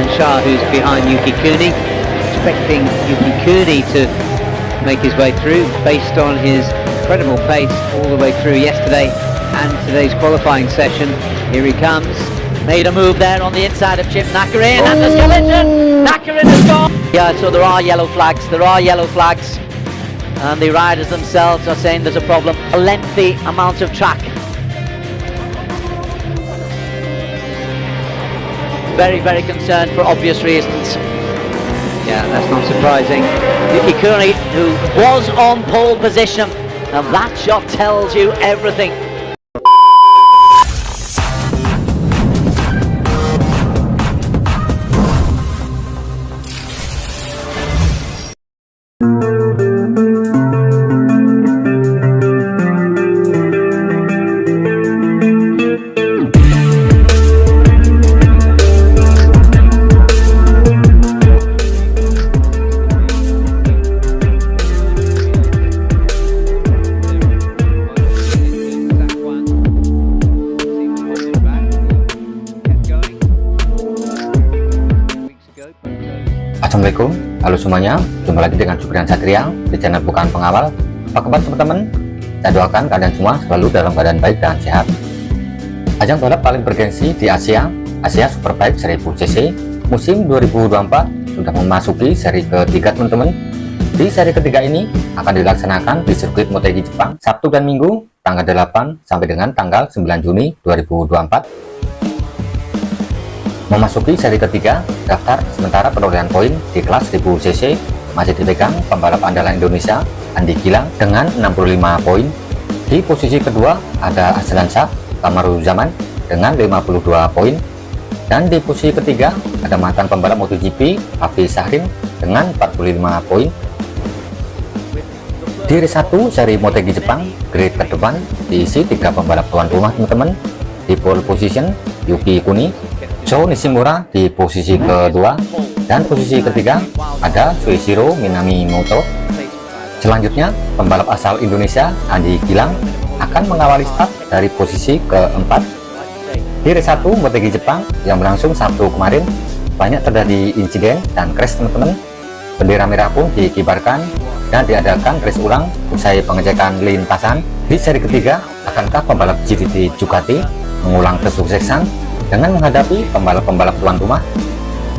Aslan Shah, who's behind Yuki Kuni. Expecting Yuki Kuni to make his way through based on his incredible pace all the way through yesterday and today's qualifying session. Here he comes. Made a move there on the inside of Chip Nakarin, and there's collision. Nakarin has gone. Yeah, so there are yellow flags. And the riders themselves are saying there's a problem. A lengthy amount of track. Very, very concerned for obvious reasons. Yeah, that's not surprising. Yuki Kuni, who was on pole position, and that shot tells you everything. Assalamualaikum, halo semuanya, jumpa lagi dengan Jubrian Satria di channel Bukan Pengawal. Apa kabar teman-teman? Saya doakan kalian semua selalu dalam keadaan baik dan sehat. Ajang balap paling bergengsi di Asia Superbike 1000cc musim 2024 sudah memasuki seri ketiga teman-teman. Di seri ketiga ini akan dilaksanakan di sirkuit Motegi Jepang Sabtu dan Minggu tanggal 8 sampai dengan tanggal 9 Juni 2024. Memasuki seri ketiga, daftar sementara perolehan poin di kelas 1000cc masih dipegang pembalap andalan Indonesia Andi Gilang dengan 65 poin. Di posisi kedua ada Aslan Shah Kamaruzaman dengan 52 poin. Dan di posisi ketiga ada mantan pembalap MotoGP Akhir dengan 45 poin. Di race 1 seri Motegi Jepang, grid terdepan diisi 3 pembalap tuan rumah teman-teman. Di pole position Yuki Kuni, Nishimura di posisi kedua, dan posisi ketiga ada Suishiro Minamoto. Selanjutnya pembalap asal Indonesia Andi Gilang akan mengawali start dari posisi keempat. Di race 1 Motegi Jepang yang berlangsung Sabtu kemarin banyak terjadi insiden dan crash teman-teman. Bendera merah pun dikibarkan dan diadakan race ulang usai pengecekan lintasan. Di seri ketiga, akankah pembalap GT Ducati mengulang kesuksesan dengan menghadapi pembalap-pembalap tuan rumah?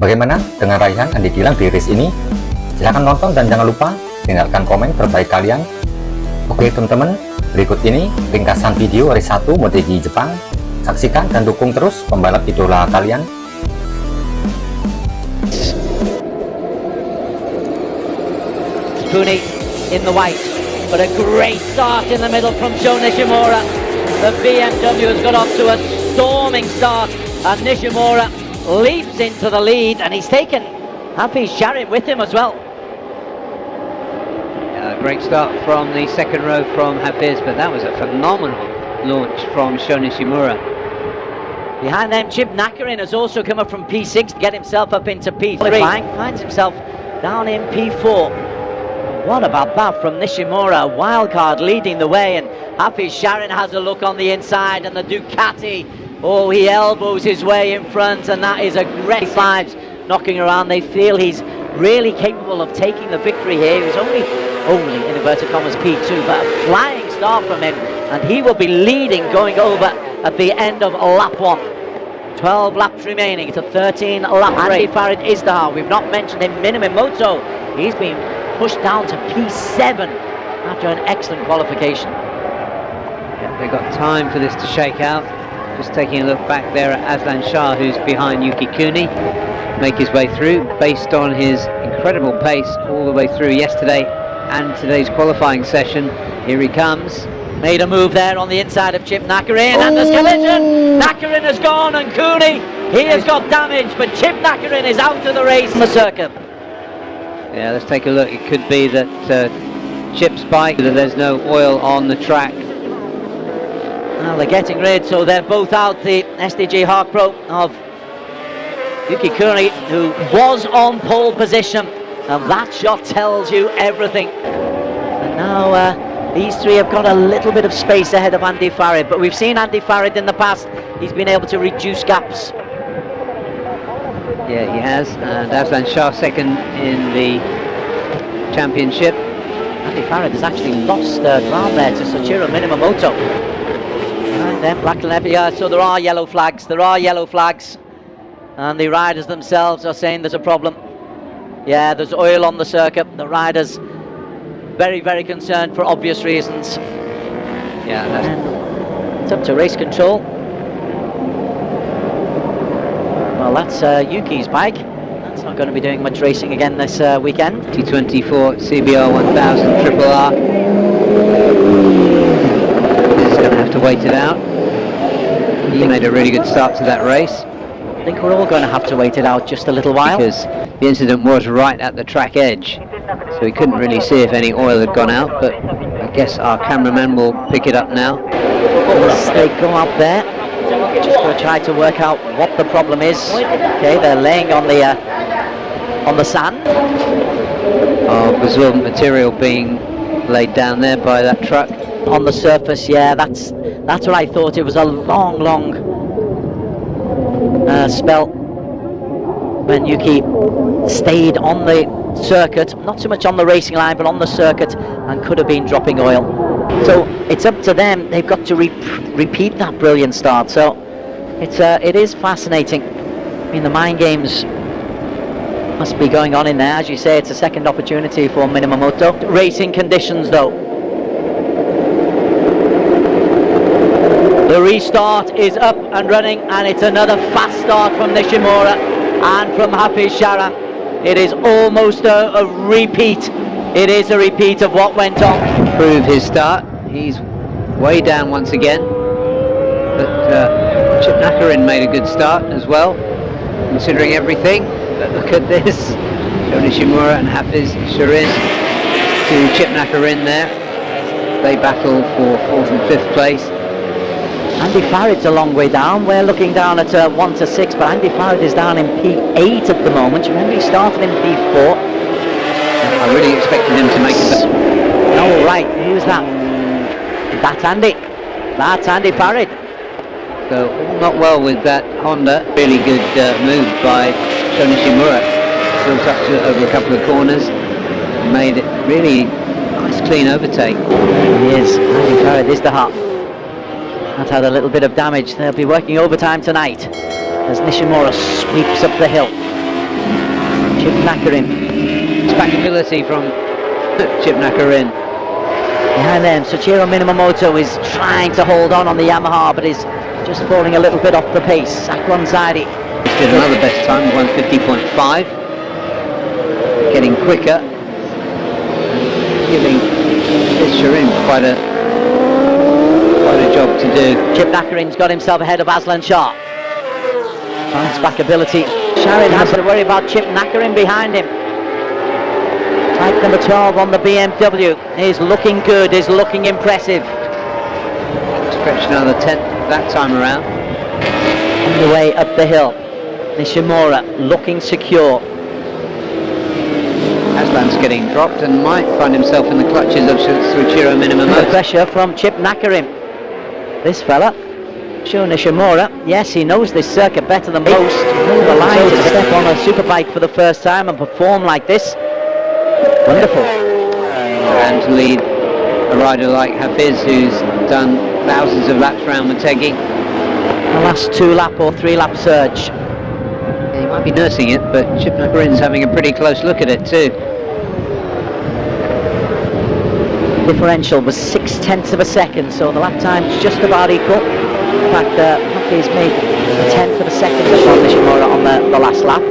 Bagaimana dengan raihan Andi Gilang di race ini? Silahkan nonton dan jangan lupa tinggalkan komen terbaik kalian. Oke teman-teman, berikut ini ringkasan video race 1 Motegi Jepang. Saksikan dan dukung terus pembalap idola kalian. Kuni in the white, but a great start in the middle from Nishimura. The BMW has got off to a storming start, and Nishimura leaps into the lead, and he's taken Hafiz Sharin with him as well. Great start from the second row from Hafiz, but that was a phenomenal launch from Nishimura. Behind them, Chip Nakarin has also come up from P6 to get himself up into P3. Finds himself down in P4. What about that from Nishimura? Wildcard leading the way, and Hafiz Sharin has a look on the inside, and the Ducati, oh, he elbows his way in front, and that is a great fives knocking around. They feel he's really capable of taking the victory here. He's only in inverted commas P2, but a flying start from him, and he will be leading going over at the end of lap 1. 12 laps remaining. It's a 13 lap race. Farid Izdahar, we've not mentioned him. Minamimoto, he's been pushed down to P7 after an excellent qualification. Yeah, they've got time for this to shake out. Just taking a look back there at Aslan Shah, who's behind Yuki Kuni, make his way through based on his incredible pace all the way through yesterday and today's qualifying session. Here he comes. Made a move there on the inside of Chip Nakarin, and there's collision. Nakarin has gone, and Kuni, he has got damage, but Chip Nakarin is out of the race on the circuit. Yeah, let's take a look. It could be that Chip's bike, that there's no oil on the track. Well, they're getting rid, so they're both out. The SDG Hark Pro of Yuki Kuni, who was on pole position, and that shot tells you everything. And now these three have got a little bit of space ahead of Andi Farid, but we've seen Andi Farid in the past. He's been able to reduce gaps. Yeah, he has. And Aslan Shah second in the championship. Andy Farad has actually lost ground there to Soichiro Minamoto. And then Black Olympia, so there are yellow flags. There are yellow flags. And the riders themselves are saying there's a problem. Yeah, there's oil on the circuit. The riders very, very concerned for obvious reasons. Yeah, and it's up to race control. Well, that's Yuki's bike. That's not going to be doing much racing again this weekend. T24 CBR 1000 Triple R. He's going to have to wait it out. He made a really good start to that race. I think we're all going to have to wait it out just a little while. Because the incident was right at the track edge, so we couldn't really see if any oil had gone out, but I guess our cameraman will pick it up now. As they go up there, just going to try to work out what the problem is. Okay, they're laying on the sand. Absorbent material being laid down there by that truck. On the surface, yeah, that's what I thought. It was a long spell when Yuki stayed on the circuit, not so much on the racing line, but on the circuit, and could have been dropping oil. So it's up to them. They've got to repeat that brilliant start. So it is fascinating. I mean, the mind games must be going on in there. As you say, it's a second opportunity for Minamoto. Racing conditions, though. The restart is up and running, and it's another fast start from Nishimura and from Hafiz Shara. It is almost a repeat. It is a repeat of what went on. Improve his start. He's way down once again. But Chip Nakarin made a good start as well, considering everything. But look at this. Sho Nishimura and Hafiz Shariz to Chip Nakarin there. They battle for 4th and 5th place. Andy Farid's a long way down. We're looking down at 1 to 6, but Andy Farid is down in P8 at the moment. Remember, he started in P4. I really expected him to make it. Oh, right. Who's that? That's Andy. That's Andy Farid. So, not well with that Honda. Really good move by Sho Nishimura. Built up to over a couple of corners. Made it really nice, clean overtake. He is. Andy Farid is the hot. That had a little bit of damage. They'll be working overtime tonight as Nishimura sweeps up the hill. Chip Nakarin. Backability from Chip Nakarin. Behind them, Soichiro Minamoto is trying to hold on the Yamaha, but is just falling a little bit off the pace. Sakwan Zaidi. He's did another best time, 150.5. Getting quicker. Giving Shirin quite a job to do. Chip Nakarin's got himself ahead of Aslan Shah. Nice back ability. Sharon has to worry about Chip Nakarin behind him. Type number 12 on the BMW is looking good, is looking impressive. Stretch another 10th that time around. On the way up the hill, Nishimura looking secure. Aslan's getting dropped and might find himself in the clutches of Soichiro Minamoto. The pressure from Chip Nakarin. This fella, Sho Nishimura, yes, he knows this circuit better than most. The line to step on a superbike for the first time and perform like this. Wonderful. And to lead a rider like Hafiz, who's done thousands of laps around Motegi. The last 2-lap or 3-lap surge. Yeah, he might be nursing it, but Chip Nakarin's having a pretty close look at it too. Differential was 0.6 of a second, so the lap time's just about equal. In fact, Hafiz made a 1/10 of a second before Nishimura on the last lap.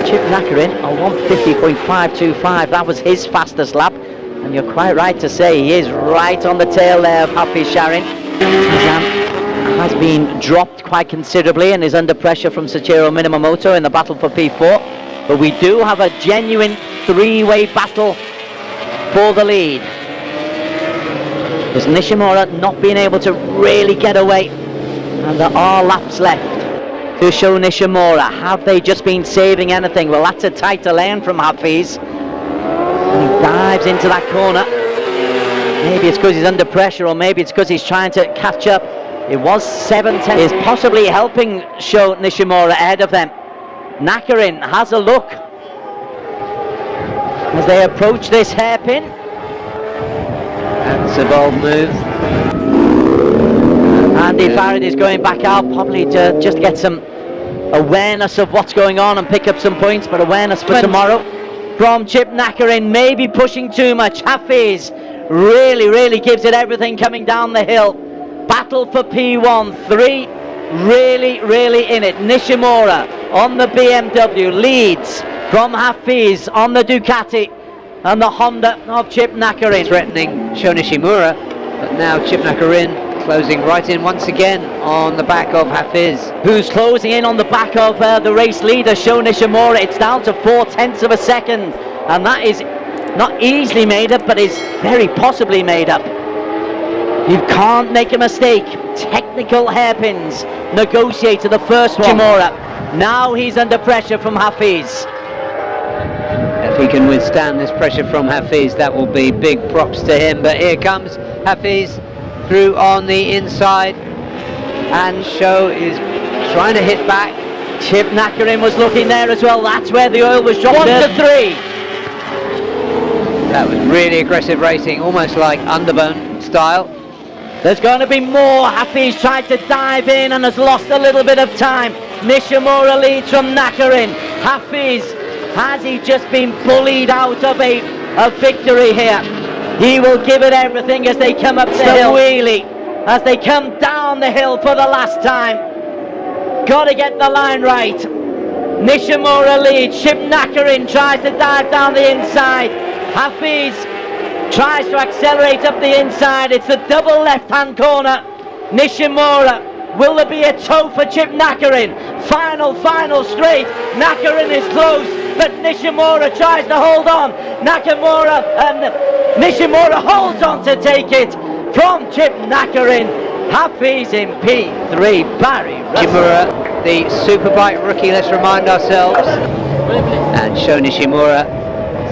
Chip Nakarin, a 150.525, that was his fastest lap, and you're quite right to say he is right on the tail there of Hafiz Sharin. Has been dropped quite considerably and is under pressure from Soichiro Minamoto in the battle for P4, but we do have a genuine three-way battle for the lead. There's Nishimura not being able to really get away, and there are laps left to Sho Nishimura. Have they just been saving anything? Well, that's a tighter lane from Hafiz, and he dives into that corner. Maybe it's because he's under pressure, or maybe it's because he's trying to catch up. It was 7:10. Is possibly helping Sho Nishimura ahead of them. Nakarin has a look as they approach this hairpin. That's a bold move. Andy Farrad is going back out probably to just get some awareness of what's going on and pick up some points, but awareness for tomorrow from Chip Nakarin, maybe pushing too much. Hafiz really gives it everything coming down the hill. Battle for P1, 3 really in it. Nishimura on the BMW leads from Hafiz on the Ducati, and the Honda of Chip Nakarin Threatening Sho Nishimura, but now Chip Nakarin closing right in once again on the back of Hafiz. who's closing in on the back of the race leader, Sho Nishimura. It's down to 0.4 of a second, and that is not easily made up, but is very possibly made up. You can't make a mistake. Technical hairpins negotiate to the first one. Nishimura, now he's under pressure from Hafiz. If he can withstand this pressure from Hafiz, that will be big props to him. But here comes Hafiz through on the inside, and Sho is trying to hit back. Chip Nakarin was looking there as well. That's where the oil was dropped. 1 to 3. That was really aggressive racing, almost like Underbone style. There's going to be more. Hafiz tried to dive in and has lost a little bit of time. Nishimura leads from Nakarin. Hafiz, has he just been bullied out of a victory here? He will give it everything as they come up the hill. Wheelie, as they come down the hill for the last time. Got to get the line right. Nishimura leads. Chip Nakarin tries to dive down the inside. Hafiz tries to accelerate up the inside. It's the double left-hand corner. Nishimura, will there be a toe for Chip Nakarin? Final straight. Nakarin is close, but Nishimura tries to hold on. Nishimura holds on to take it from Chip Nakarin. Hafiz in P3. Barry Nishimura, the Superbike rookie, let's remind ourselves. And Sho Nishimura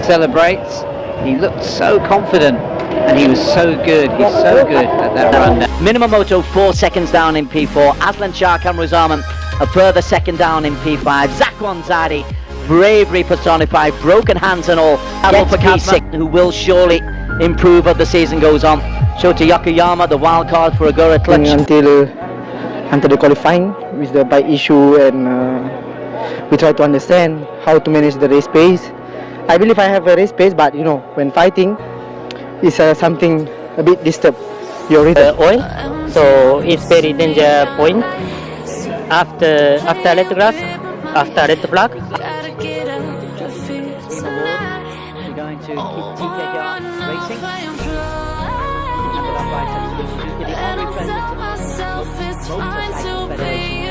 celebrates. He looked so confident, and he was so good. He's so good at that run. Minamoto 4 seconds down in P4. Aslan Shah Kamruzaman a further second down in P5. Zakwan Zadi, bravery personified, broken hands and all. For P6, who will surely improve as the season goes on. Shota Yokoyama, the wild card for Agora Clutch. Until the qualifying with the bike issue, and we try to understand how to manage the race pace. I believe I have a race pace, but you know, when fighting, it's something a bit disturbed. Your rhythm. Oil, so it's very danger point. After red grass, after red flag. You're going to keep TKR racing.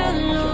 And the